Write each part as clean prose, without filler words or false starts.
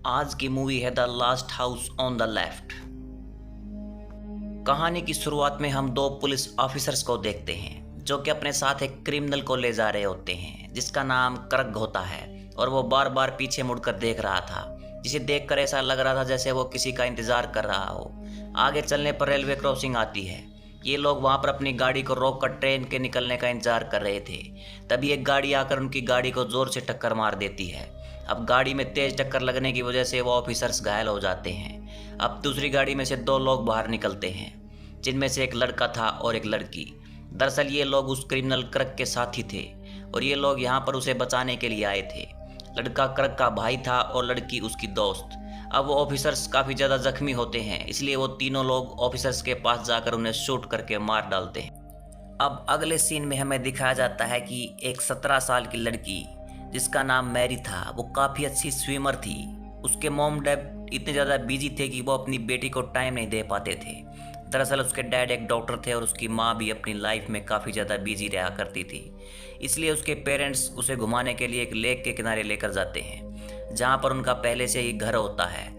आज की मूवी है the last house on the left. कहानी की शुरुआत में हम दो पुलिस ऑफिसर्स को देखते हैं जो कि अपने साथ एक क्रिमिनल को ले जा रहे होते हैं जिसका नाम कर्ग होता है। और वो बार बार पीछे मुड़कर देख रहा था, जिसे देखकर ऐसा लग रहा था जैसे वो किसी का इंतजार कर रहा हो। आगे चलने पर रेलवे क्रॉसिंग आती है। ये लोग वहां पर अपनी गाड़ी को रोककर ट्रेन के निकलने का इंतजार कर रहे थे। तभी एक गाड़ी आकर उनकी गाड़ी को जोर से टक्कर मार देती है। अब गाड़ी में तेज टक्कर लगने की वजह से वो ऑफिसर्स घायल हो जाते हैं। अब दूसरी गाड़ी में से दो लोग बाहर निकलते हैं, जिनमें से एक लड़का था और एक लड़की। दरअसल ये लोग उस क्रिमिनल कर्ग के साथी थे और ये लोग यहाँ पर उसे बचाने के लिए आए थे। लड़का कर्ग का भाई था और लड़की उसकी दोस्त। अब वो ऑफिसर्स काफ़ी ज़्यादा जख्मी होते हैं, इसलिए वो तीनों लोग ऑफिसर्स के पास जाकर उन्हें शूट करके मार डालते हैं। अब अगले सीन में हमें दिखाया जाता है कि एक 17 साल की लड़की जिसका नाम मैरी था, वो काफ़ी अच्छी स्विमर थी। उसके मॉम डैड इतने ज़्यादा बिजी थे कि वो अपनी बेटी को टाइम नहीं दे पाते थे। दरअसल उसके डैड एक डॉक्टर थे और उसकी माँ भी अपनी लाइफ में काफ़ी ज़्यादा बिजी रहा करती थी। इसलिए उसके पेरेंट्स उसे घुमाने के लिए एक लेक के किनारे लेकर जाते हैं, जहाँ पर उनका पहले से ही घर होता है।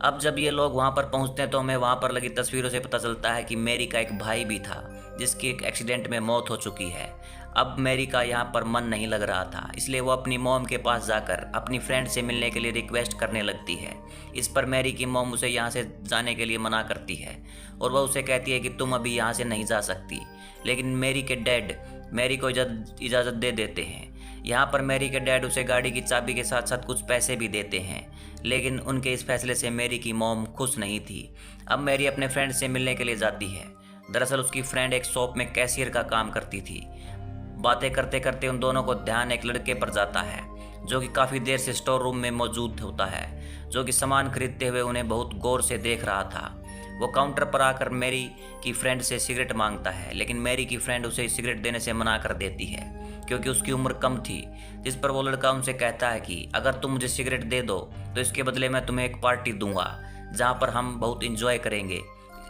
अब जब ये लोग वहाँ पर पहुँचते हैं तो हमें वहाँ पर लगी तस्वीरों से पता चलता है कि मैरी का एक भाई भी था जिसकी एक एक्सीडेंट में मौत हो चुकी है। अब मैरी का यहाँ पर मन नहीं लग रहा था, इसलिए वो अपनी मॉम के पास जाकर अपनी फ्रेंड से मिलने के लिए रिक्वेस्ट करने लगती है। इस पर मैरी की मॉम उसे यहाँ से जाने के लिए मना करती है और वह उसे कहती है कि तुम अभी यहाँ से नहीं जा सकती। लेकिन मैरी के डैड मैरी को इजाज़त दे देते हैं। यहाँ पर मैरी के डैड उसे गाड़ी की चाबी के साथ साथ कुछ पैसे भी देते हैं, लेकिन उनके इस फैसले से मैरी की मॉम खुश नहीं थी। अब मैरी अपने फ्रेंड से मिलने के लिए जाती है। दरअसल उसकी फ्रेंड एक शॉप में कैशियर का काम करती थी। बातें करते करते उन दोनों को ध्यान एक लड़के पर जाता है जो कि काफ़ी देर से स्टोर रूम में मौजूद होता है, जो कि सामान खरीदते हुए उन्हें बहुत गौर से देख रहा था। वो काउंटर पर आकर मैरी की फ्रेंड से सिगरेट मांगता है, लेकिन मैरी की फ्रेंड उसे सिगरेट देने से मना कर देती है क्योंकि उसकी उम्र कम थी। जिस पर वो लड़का उनसे कहता है कि अगर तुम मुझे सिगरेट दे दो तो इसके बदले मैं तुम्हें एक पार्टी दूंगा जहाँ पर हम बहुत इंजॉय करेंगे।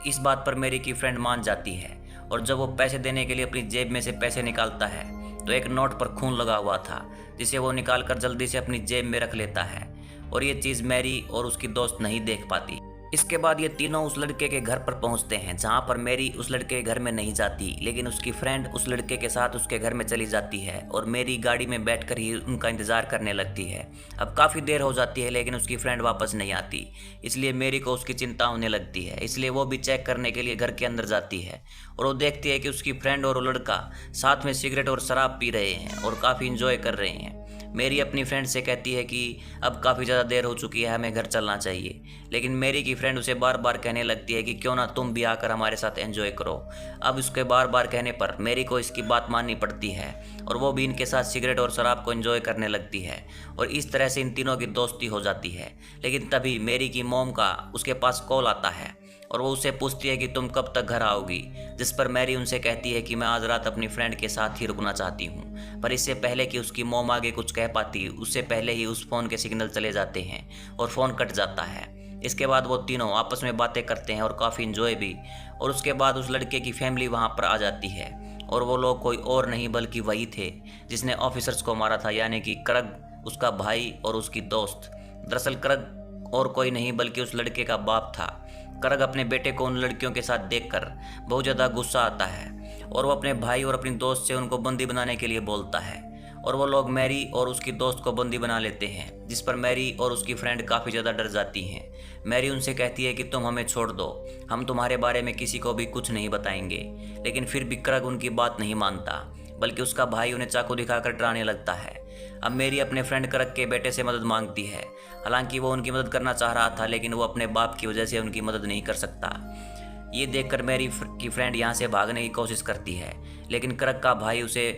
इस बात पर मैरी की फ्रेंड मान जाती है और जब वो पैसे देने के लिए अपनी जेब में से पैसे निकालता है तो एक नोट पर खून लगा हुआ था, जिसे वो निकालकर जल्दी से अपनी जेब में रख लेता है और ये चीज़ मैरी और उसकी दोस्त नहीं देख पाती। इसके बाद ये तीनों उस लड़के के घर पर पहुंचते हैं, जहां पर मैरी उस लड़के के घर में नहीं जाती, लेकिन उसकी फ्रेंड उस लड़के के साथ उसके घर में चली जाती है और मैरी गाड़ी में बैठकर ही उनका इंतज़ार करने लगती है। अब काफ़ी देर हो जाती है लेकिन उसकी फ्रेंड वापस नहीं आती, इसलिए मैरी को उसकी चिंता होने लगती है। इसलिए वो भी चेक करने के लिए घर के अंदर जाती है और वो देखती है कि उसकी फ्रेंड और वो लड़का साथ में सिगरेट और शराब पी रहे हैं और काफ़ी इंजॉय कर रहे हैं। मैरी अपनी फ्रेंड से कहती है कि अब काफ़ी ज़्यादा देर हो चुकी है, हमें घर चलना चाहिए। लेकिन मैरी की फ्रेंड उसे बार बार कहने लगती है कि क्यों ना तुम भी आकर हमारे साथ एंजॉय करो। अब उसके बार बार कहने पर मैरी को इसकी बात माननी पड़ती है और वो भी इनके साथ सिगरेट और शराब को एंजॉय करने लगती है और इस तरह से इन तीनों की दोस्ती हो जाती है। लेकिन तभी मैरी की मॉम का उसके पास कॉल आता है और वो उससे पूछती है कि तुम कब तक घर आओगी, जिस पर मैरी उनसे कहती है कि मैं आज रात अपनी फ्रेंड के साथ ही रुकना चाहती हूँ। पर इससे पहले कि उसकी मॉम आगे कुछ कह पाती, उससे पहले ही उस फ़ोन के सिग्नल चले जाते हैं और फ़ोन कट जाता है। इसके बाद वो तीनों आपस में बातें करते हैं और काफ़ी इंजॉय भी। और उसके बाद उस लड़के की फैमिली वहाँ पर आ जाती है और वो लोग कोई और नहीं बल्कि वही थे जिसने ऑफिसर्स को मारा था, यानी कि कर्ग, उसका भाई और उसकी दोस्त। दरअसल कर्ग और कोई नहीं बल्कि उस लड़के का बाप था। कर्ग अपने बेटे को उन लड़कियों के साथ देखकर बहुत ज़्यादा गुस्सा आता है और वो अपने भाई और अपनी दोस्त से उनको बंदी बनाने के लिए बोलता है और वो लोग मैरी और उसकी दोस्त को बंदी बना लेते हैं, जिस पर मैरी और उसकी फ्रेंड काफ़ी ज़्यादा डर जाती हैं। मैरी उनसे कहती है कि तुम हमें छोड़ दो, हम तुम्हारे बारे में किसी को भी कुछ नहीं बताएंगे। लेकिन फिर भी कर्ग उनकी बात नहीं मानता, बल्कि उसका भाई उन्हें चाकू दिखाकर डराने लगता है। अब मैरी अपने फ्रेंड कर्ग के बेटे से मदद मांगती है। हालांकि वो उनकी मदद करना चाह रहा था, लेकिन वो अपने बाप की वजह से उनकी मदद नहीं कर सकता। ये देखकर मैरी की फ्रेंड यहाँ से भागने की कोशिश करती है, लेकिन कर्ग का भाई उसे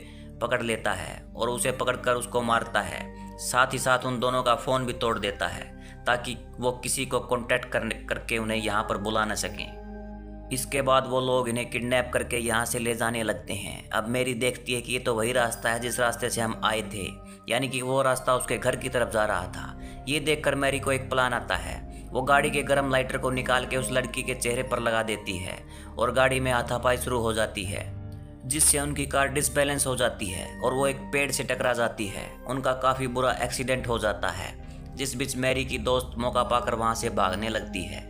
पकड़ लेता है और उसे पकड़कर उसको मारता है। साथ ही साथ उन दोनों का फ़ोन भी तोड़ देता है ताकि वो किसी को कॉन्टैक्ट करके उन्हें यहाँ पर बुला न सकें। इसके बाद वो लोग इन्हें किडनैप करके यहाँ से ले जाने लगते हैं। अब मैरी देखती है कि ये तो वही रास्ता है जिस रास्ते से हम आए थे, यानी कि वो रास्ता उसके घर की तरफ जा रहा था। ये देखकर मैरी को एक प्लान आता है। वो गाड़ी के गर्म लाइटर को निकाल के उस लड़की के चेहरे पर लगा देती है और गाड़ी में हाथापाई शुरू हो जाती है, जिससे उनकी कार डिसबैलेंस हो जाती है और वो एक पेड़ से टकरा जाती है। उनका काफ़ी बुरा एक्सीडेंट हो जाता है, जिस बीच मैरी की दोस्त मौका पाकर वहाँ से भागने लगती है,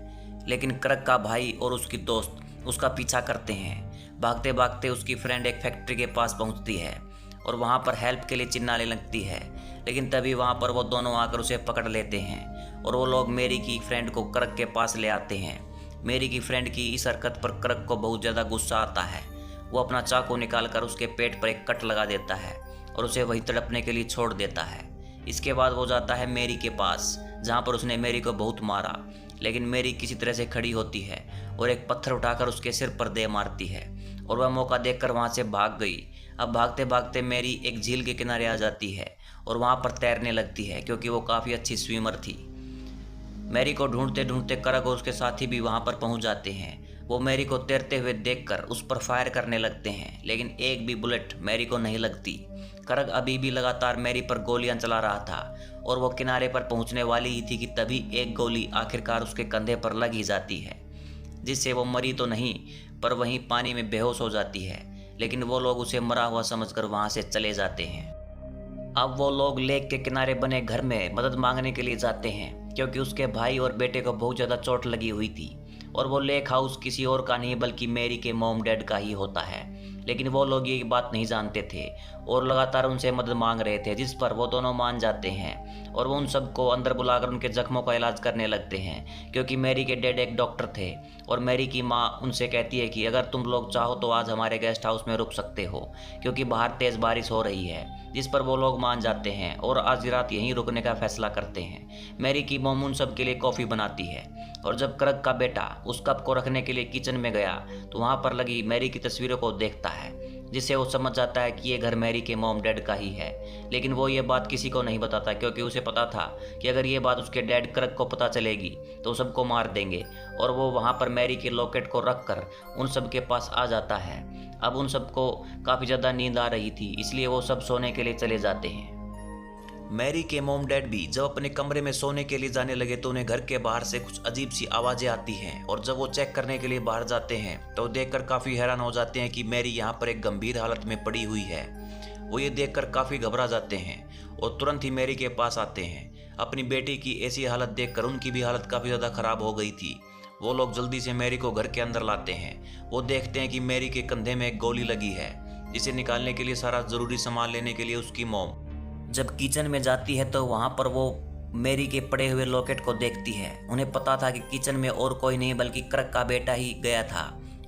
लेकिन क्रग का भाई और उसकी दोस्त उसका पीछा करते हैं। भागते भागते उसकी फ्रेंड एक फैक्ट्री के पास पहुँचती है और वहाँ पर हेल्प के लिए चिल्लाने लगती है, लेकिन तभी वहाँ पर वो दोनों आकर उसे पकड़ लेते हैं और वो लोग मैरी की फ्रेंड को क्रग के पास ले आते हैं। मैरी की फ्रेंड की इस हरकत पर क्रग को बहुत ज़्यादा गुस्सा आता है। वो अपना चाकू निकालकर उसके पेट पर एक कट लगा देता है और उसे वहीं तड़पने के लिए छोड़ देता है। इसके बाद वो जाता है मैरी के पास, जहाँ पर उसने मैरी को बहुत मारा, लेकिन मैरी किसी तरह से खड़ी होती है और एक पत्थर उठाकर उसके सिर पर दे मारती है और वह मौका देखकर वहाँ से भाग गई। अब भागते भागते मैरी एक झील के किनारे आ जाती है और वहाँ पर तैरने लगती है, क्योंकि वो काफ़ी अच्छी स्विमर थी। मैरी को ढूंढते ढूंढते क्रग और उसके साथी भी वहाँ पर पहुँच जाते हैं। वो मैरी को तैरते हुए देखकर उस पर फायर करने लगते हैं, लेकिन एक भी बुलेट मैरी को नहीं लगती। क्रग अभी भी लगातार मैरी पर गोलियां चला रहा था और वो किनारे पर पहुंचने वाली ही थी कि तभी एक गोली आखिरकार उसके कंधे पर लग ही जाती है, जिससे वो मरी तो नहीं पर वहीं पानी में बेहोश हो जाती है। लेकिन वो लोग उसे मरा हुआ समझकर वहां से चले जाते हैं। अब वो लोग लेक के किनारे बने घर में मदद मांगने के लिए जाते हैं, क्योंकि उसके भाई और बेटे को बहुत ज़्यादा चोट लगी हुई थी और वो लेक हाउस किसी और का नहीं बल्कि मैरी के मॉम डैड का ही होता है। लेकिन वो लोग ये बात नहीं जानते थे और लगातार उनसे मदद मांग रहे थे, जिस पर वो दोनों मान जाते हैं और वो उन सबको अंदर बुलाकर उनके जख्मों का इलाज करने लगते हैं, क्योंकि मैरी के डैड एक डॉक्टर थे। और मैरी की माँ उनसे कहती है कि अगर तुम लोग चाहो तो आज हमारे गेस्ट हाउस में रुक सकते हो, क्योंकि बाहर तेज़ बारिश हो रही है, जिस पर वो लोग मान जाते हैं और आज रात यहीं रुकने का फैसला करते हैं। मैरी की मॉम उन सब के लिए कॉफ़ी बनाती है और जब क्रग का बेटा उस कप को रखने के लिए किचन में गया तो वहाँ पर लगी मैरी की तस्वीरों को देखता है, जिससे वो समझ जाता है कि ये घर मैरी के मॉम डैड का ही है। लेकिन वो ये बात किसी को नहीं बताता, क्योंकि उसे पता था कि अगर ये बात उसके डैड क्रग को पता चलेगी तो सबको मार देंगे। और वो वहाँ पर मैरी के लॉकेट को रख कर उन सब के पास आ जाता है। अब उन सबको काफ़ी ज़्यादा नींद आ रही थी, इसलिए वो सब सोने के लिए चले जाते हैं। मैरी के मॉम डैड भी जब अपने कमरे में सोने के लिए जाने लगे तो उन्हें घर के बाहर से कुछ अजीब सी आवाज़ें आती हैं और जब वो चेक करने के लिए बाहर जाते हैं तो देखकर काफ़ी हैरान हो जाते हैं कि मैरी यहाँ पर एक गंभीर हालत में पड़ी हुई है। वो ये देखकर काफ़ी घबरा जाते हैं और तुरंत ही मैरी के पास आते हैं। अपनी बेटी की ऐसी हालत देखकर उनकी भी हालत काफ़ी ज़्यादा ख़राब हो गई थी। वो लोग जल्दी से मैरी को घर के अंदर लाते हैं। वो देखते हैं कि मैरी के कंधे में एक गोली लगी है, जिसे निकालने के लिए सारा ज़रूरी सामान लेने के लिए उसकी मॉम जब किचन में जाती है तो वहाँ पर वो मैरी के पड़े हुए लॉकेट को देखती है। उन्हें पता था कि किचन में और कोई नहीं बल्कि क्रग का बेटा ही गया था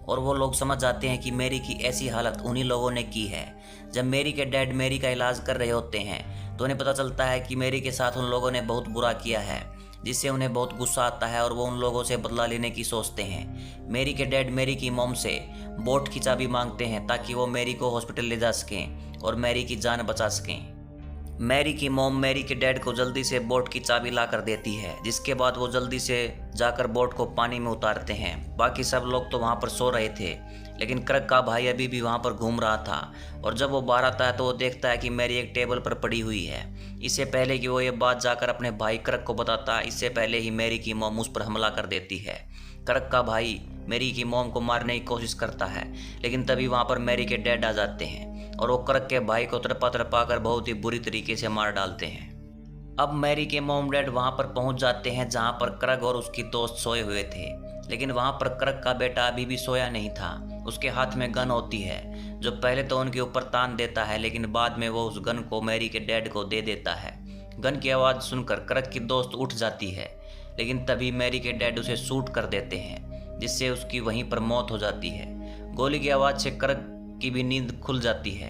और वो लोग समझ जाते हैं कि मैरी की ऐसी हालत उन्हीं लोगों ने की है। जब मैरी के डैड मैरी का इलाज कर रहे होते हैं तो उन्हें पता चलता है कि मैरी के साथ उन लोगों ने बहुत बुरा किया है, जिससे उन्हें बहुत गुस्सा आता है और वो उन लोगों से बदला लेने की सोचते हैं। मैरी के डैड मैरी की मॉम से बोट की चाबी मांगते हैं ताकि वो मैरी को हॉस्पिटल ले जा सकें और मैरी की जान बचा सकें। मैरी की मॉम मैरी के डैड को जल्दी से बोट की चाबी ला कर देती है, जिसके बाद वो जल्दी से जाकर बोट को पानी में उतारते हैं। बाकी सब लोग तो वहाँ पर सो रहे थे, लेकिन क्रग का भाई अभी भी वहाँ पर घूम रहा था और जब वो बाहर आता है तो वो देखता है कि मैरी एक टेबल पर पड़ी हुई है। इससे पहले कि वो ये बात जाकर अपने भाई क्रग को बताता, इससे पहले ही मैरी की मॉम उस पर हमला कर देती है। क्रग का भाई मैरी की मॉम को मारने की कोशिश करता है, लेकिन तभी वहाँ पर मैरी के डैड आ जाते हैं और वो क्रग के भाई को तरपा कर बहुत ही बुरी तरीके से मार डालते हैं। अब मैरी के मॉम डैड वहाँ पर पहुँच जाते हैं जहाँ पर क्रग और उसकी दोस्त सोए हुए थे, लेकिन वहाँ पर क्रग का बेटा अभी भी सोया नहीं था। उसके हाथ में गन होती है, जो पहले तो उनके ऊपर तान देता है, लेकिन बाद में वो उस गन को मैरी के डैड को दे देता है। गन की आवाज़ सुनकर क्रग की दोस्त उठ जाती है, लेकिन तभी मैरी के डैड उसे शूट कर देते हैं, जिससे उसकी वहीं पर मौत हो जाती है। गोली की आवाज़ से क्रग की भी नींद खुल जाती है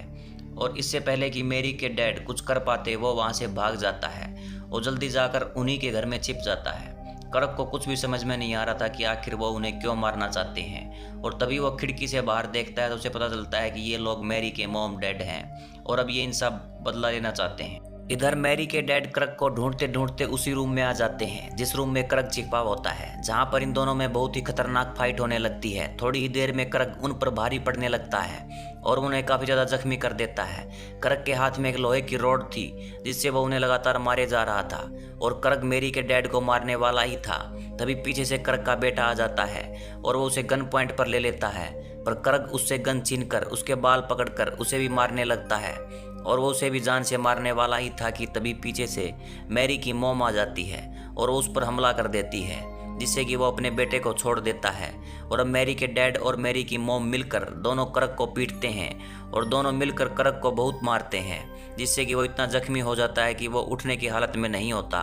और इससे पहले कि मैरी के डैड कुछ कर पाते वो वहाँ से भाग जाता है और जल्दी जाकर उन्हीं के घर में छिप जाता है। क्रग को कुछ भी समझ में नहीं आ रहा था कि आखिर वो उन्हें क्यों मारना चाहते हैं और तभी वो खिड़की से बाहर देखता है तो उसे पता चलता है कि ये लोग मैरी के मॉम डैड हैं और अब ये इनसे बदला लेना चाहते हैं। इधर मैरी के डैड क्रग को ढूंढते ढूंढते उसी रूम में आ जाते हैं जिस रूम में क्रग छिपा होता है, जहां पर इन दोनों में बहुत ही खतरनाक फाइट होने लगती है। थोड़ी ही देर में क्रग उन पर भारी पड़ने लगता है और उन्हें काफ़ी ज़्यादा जख्मी कर देता है। क्रग के हाथ में एक लोहे की रॉड थी जिससे वो उन्हें लगातार मारे जा रहा था और क्रग मैरी के डैड को मारने वाला ही था। तभी पीछे से क्रग का बेटा आ जाता है और वो उसे गन पॉइंट पर ले लेता है, पर करग उससे गन छीनकर उसके बाल पकड़कर उसे भी मारने लगता है और वो उसे भी जान से मारने वाला ही था कि तभी पीछे से मैरी की मॉम आ जाती है और वो उस पर हमला कर देती है, जिससे कि वो अपने बेटे को छोड़ देता है। और अब मैरी के डैड और मैरी की मॉम मिलकर दोनों करग को पीटते हैं और दोनों मिलकर करग को बहुत मारते हैं, जिससे कि वो इतना जख्मी हो जाता है कि वो उठने की हालत में नहीं होता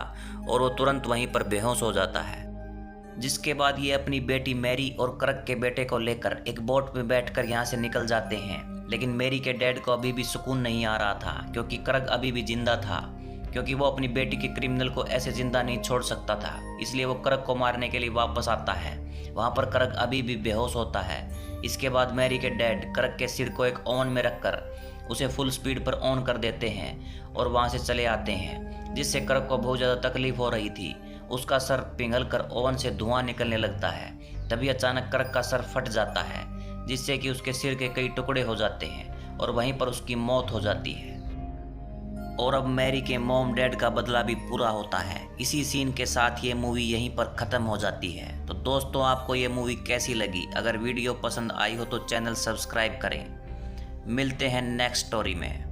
और वो तुरंत वहीं पर बेहोश हो जाता है। जिसके बाद ये अपनी बेटी मैरी और करग के बेटे को लेकर एक बोट में बैठकर यहाँ से निकल जाते हैं। लेकिन मैरी के डैड को अभी भी सुकून नहीं आ रहा था, क्योंकि करग अभी भी जिंदा था, क्योंकि वो अपनी बेटी के क्रिमिनल को ऐसे जिंदा नहीं छोड़ सकता था। इसलिए वो करग को मारने के लिए वापस आता है। वहाँ पर करग अभी भी बेहोश होता है। इसके बाद मैरी के डैड करग के सिर को एक ओवन में रखकर उसे फुल स्पीड पर ऑन कर देते हैं और वहाँ से चले आते हैं, जिससे करग को बहुत ज़्यादा तकलीफ हो रही थी। उसका सर पिघल कर ओवन से धुआं निकलने लगता है। तभी अचानक करग का सर फट जाता है, जिससे कि उसके सिर के कई टुकड़े हो जाते हैं और वहीं पर उसकी मौत हो जाती है। और अब मैरी के मॉम डैड का बदला भी पूरा होता है। इसी सीन के साथ ये मूवी यहीं पर ख़त्म हो जाती है। तो दोस्तों, आपको ये मूवी कैसी लगी? अगर वीडियो पसंद आई हो तो चैनल सब्सक्राइब करें। मिलते हैं नेक्स्ट स्टोरी में।